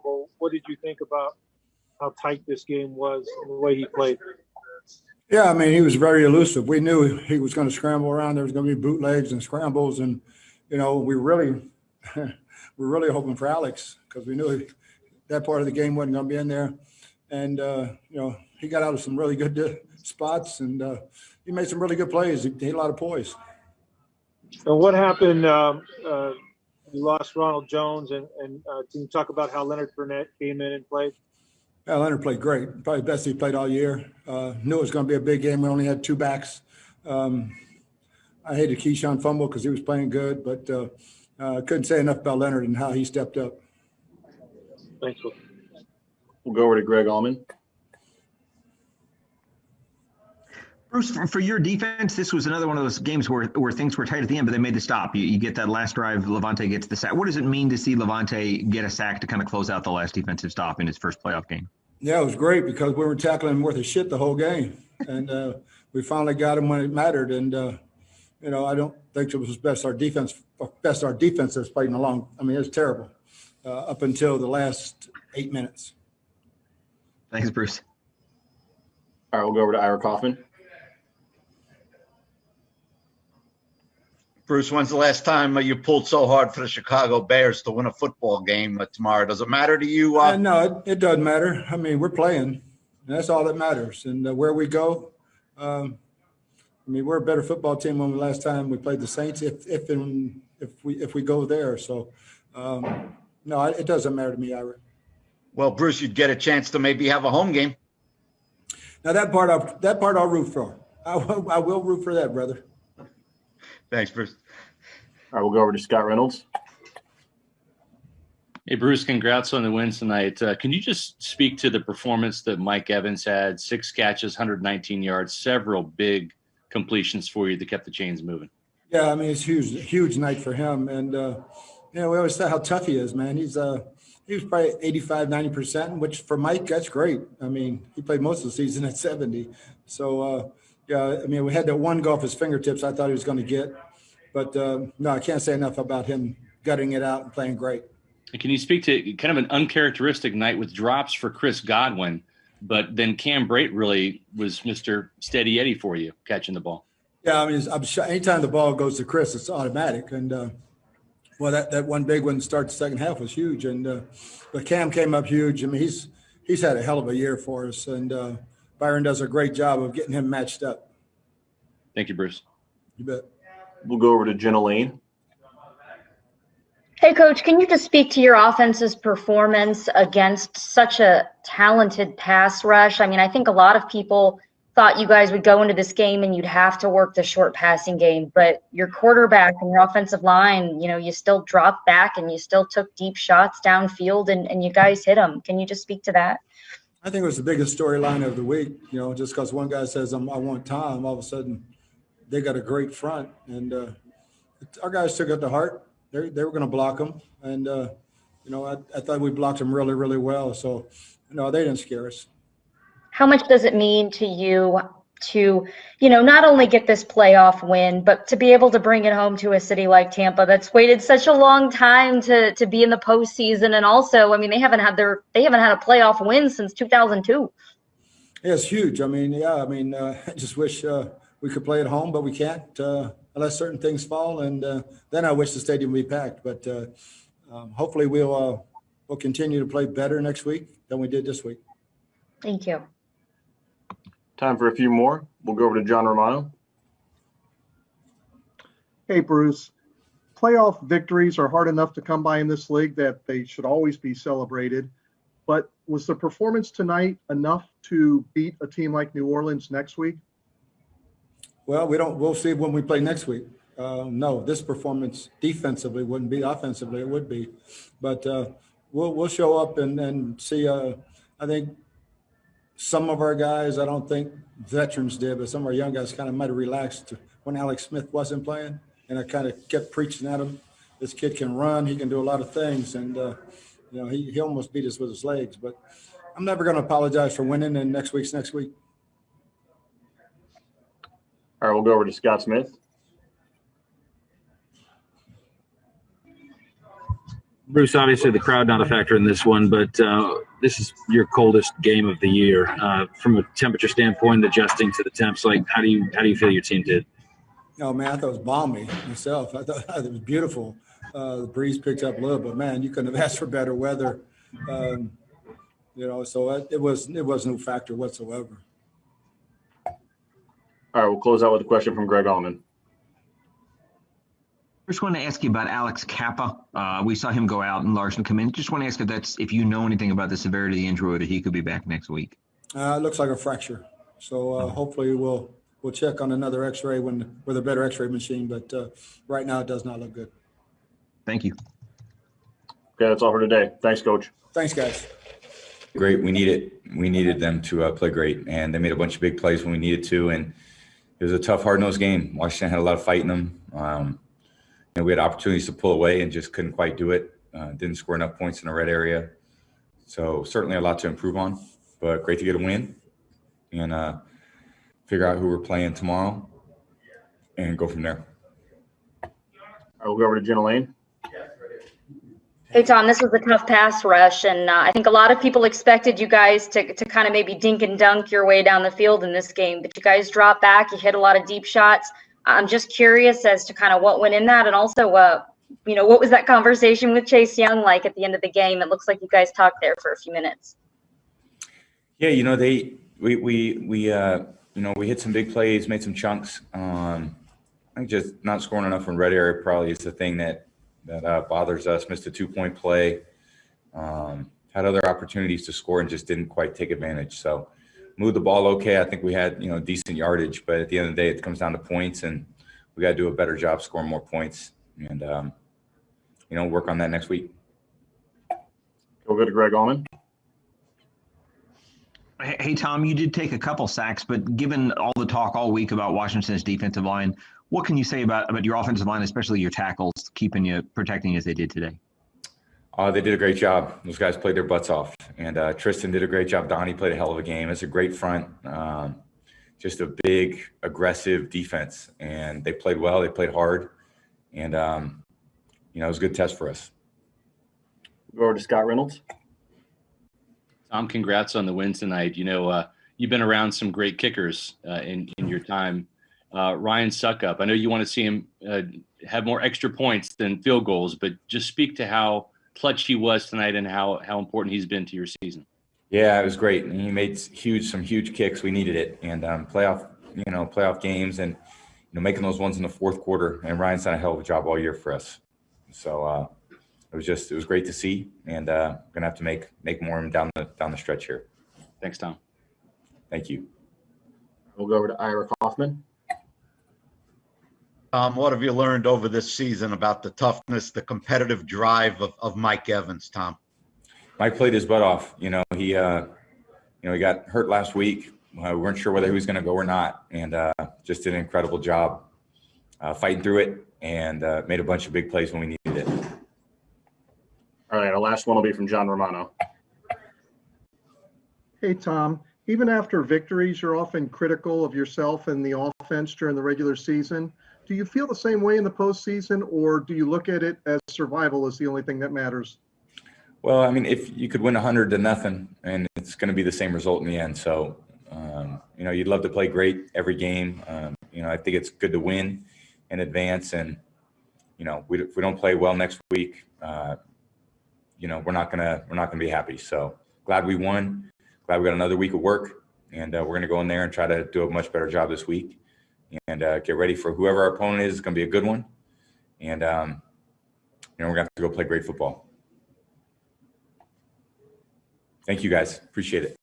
but what did you think about how tight this game was and the way he played? Yeah, I mean, he was very elusive. We knew he was going to scramble around. There was going to be bootlegs and scrambles, and we really, we're really hoping for Alex because we knew that part of the game wasn't going to be in there. And he got out of some really good spots, and he made some really good plays. He had a lot of poise. And what happened? You lost Ronald Jones, and can you talk about how Leonard Fournette came in and played? Yeah, Leonard played great. Probably the best he played all year. Knew it was going to be a big game. We only had two backs. I hated Keyshawn fumble because he was playing good, but couldn't say enough about Leonard and how he stepped up. Thanks. We'll go over to Greg Allman. Bruce, for your defense, this was another one of those games where things were tight at the end, but they made the stop. You get that last drive, Levante gets the sack. What does it mean to see Levante get a sack to kind of close out the last defensive stop in his first playoff game? Yeah, it was great because we were tackling him worth of shit the whole game. And we finally got him when it mattered. And, I don't think it was best our defense has played in a long – I mean, it was terrible up until the last 8 minutes. Thanks, Bruce. All right, we'll go over to Ira Kaufman. Bruce, when's the last time you pulled so hard for the Chicago Bears to win a football game tomorrow? Does it matter to you? No, it doesn't matter. I mean, we're playing, and that's all that matters. And where we go, we're a better football team than the last time we played the Saints. If we go there, so no, it doesn't matter to me, Ira. Well, Bruce, you'd get a chance to maybe have a home game. Now that part I'll root for. I will root for that, brother. Thanks, Bruce. All right, we'll go over to Scott Reynolds. Hey, Bruce, congrats on the win tonight. Can you just speak to the performance that Mike Evans had? 6 catches, 119 yards, several big completions for you that kept the chains moving. Yeah, I mean, it's huge night for him. And, we always say how tough he is, man. He was probably 85, 90%, which for Mike, that's great. I mean, he played most of the season at 70. So, yeah, I mean, we had that one go off his fingertips I thought he was going to get. But, no, I can't say enough about him gutting it out and playing great. Can you speak to kind of an uncharacteristic night with drops for Chris Godwin, but then Cam Brate really was Mr. Steady Eddie for you catching the ball? Yeah, I mean, anytime the ball goes to Chris, it's automatic. And, that one big one to start the second half was huge. And but Cam came up huge. I mean, he's had a hell of a year for us. And Byron does a great job of getting him matched up. Thank you, Bruce. You bet. We'll go over to Jenna Lane. Hey, Coach, can you just speak to your offense's performance against such a talented pass rush? I mean, I think a lot of people thought you guys would go into this game and you'd have to work the short passing game, but your quarterback and your offensive line, you still dropped back and you still took deep shots downfield and you guys hit them. Can you just speak to that? I think it was the biggest storyline of the week, just because one guy says, I want Tom, all of a sudden they got a great front. And our guys took it to heart. They were going to block them. And, I thought we blocked them really, really well. So, they didn't scare us. How much does it mean to you to, not only get this playoff win, but to be able to bring it home to a city like Tampa that's waited such a long time to be in the postseason? And also, I mean, they haven't had a playoff win since 2002. Yeah, it's huge. I mean, I just wish we could play at home, but we can't unless certain things fall. And then I wish the stadium would be packed. But hopefully we'll continue to play better next week than we did this week. Thank you. Time for a few more. We'll go over to John Romano. Hey, Bruce. Playoff victories are hard enough to come by in this league that they should always be celebrated. But was the performance tonight enough to beat a team like New Orleans next week? Well, we'll see when we play next week. No, this performance defensively wouldn't be. Offensively, it would be. But we'll show up and see. I think some of our guys, I don't think veterans did, but some of our young guys kind of might have relaxed when Alex Smith wasn't playing. And I kind of kept preaching at him. This kid can run. He can do a lot of things. And, he almost beat us with his legs. But I'm never going to apologize for winning, and next week's next week. All right, we'll go over to Scott Smith. Bruce, obviously the crowd not a factor in this one, but this is your coldest game of the year. From a temperature standpoint, adjusting to the temps, like how do you feel your team did? Oh man, I thought it was balmy myself. I thought it was beautiful. The breeze picked up a little, but man, you couldn't have asked for better weather. So it was no factor whatsoever. All right, we'll close out with a question from Greg Allman. Just want to ask you about Alex Kappa. We saw him go out and Larson come in. Just want to ask if you know anything about the severity of the injury or that he could be back next week. It looks like a fracture. So hopefully we'll check on another X-ray with a better X-ray machine. But right now it does not look good. Thank you. Okay, that's all for today. Thanks, Coach. Thanks, guys. Great. We needed them to play great, and they made a bunch of big plays when we needed to. And it was a tough, hard-nosed game. Washington had a lot of fight in them. We had opportunities to pull away and just couldn't quite do it. Didn't score enough points in the red area. So certainly a lot to improve on, but great to get a win and figure out who we're playing tomorrow and go from there. All right, we'll go over to Jenna Lane. Hey, Tom, this was a tough pass rush, and I think a lot of people expected you guys to kind of maybe dink and dunk your way down the field in this game, but you guys dropped back. You hit a lot of deep shots. I'm just curious as to kind of what went in that, and also, what was that conversation with Chase Young like at the end of the game? It looks like you guys talked there for a few minutes. Yeah, we hit some big plays, made some chunks. I think just not scoring enough in red area probably is the thing that bothers us. Missed a 2-point play, had other opportunities to score and just didn't quite take advantage. So moved the ball okay. I think we had decent yardage, but at the end of the day, it comes down to points, and we got to do a better job scoring more points, and work on that next week. We'll go to Greg Allman. Hey, Tom, you did take a couple sacks, but given all the talk all week about Washington's defensive line, what can you say about your offensive line, especially your tackles, protecting you as they did today? They did a great job. Those guys played their butts off. And Tristan did a great job. Donnie played a hell of a game. It's a great front. Just a big, aggressive defense. And they played well. They played hard. And, it was a good test for us. Go over to Scott Reynolds. Tom, congrats on the win tonight. You've been around some great kickers in your time. Ryan Suckup, I know you want to see him have more extra points than field goals, but just speak to how clutch he was tonight and how important he's been to your season. Yeah, it was great. And he made some huge kicks. We needed it. And playoff games and making those ones in the fourth quarter. And Ryan's done a hell of a job all year for us. So it was great to see, and gonna have to make more of them down the stretch here. Thanks, Tom. Thank you. We'll go over to Ira Kaufman. What have you learned over this season about the toughness, the competitive drive of Mike Evans, Tom? Mike played his butt off. He got hurt last week. We weren't sure whether he was going to go or not, and just did an incredible job fighting through it, and made a bunch of big plays when we needed it. All right, our last one will be from John Romano. Hey, Tom, even after victories, you're often critical of yourself and the offense during the regular season. Do you feel the same way in the postseason, or do you look at it as survival is the only thing that matters? Well, I mean, if you could win 100-0, and it's going to be the same result in the end. So, you'd love to play great every game. I think it's good to win and advance. And, if we don't play well next week, we're not gonna be happy. So glad we won. Glad we got another week of work, and we're gonna go in there and try to do a much better job this week, and get ready for whoever our opponent is. It's gonna be a good one, and we're gonna have to go play great football. Thank you, guys. Appreciate it.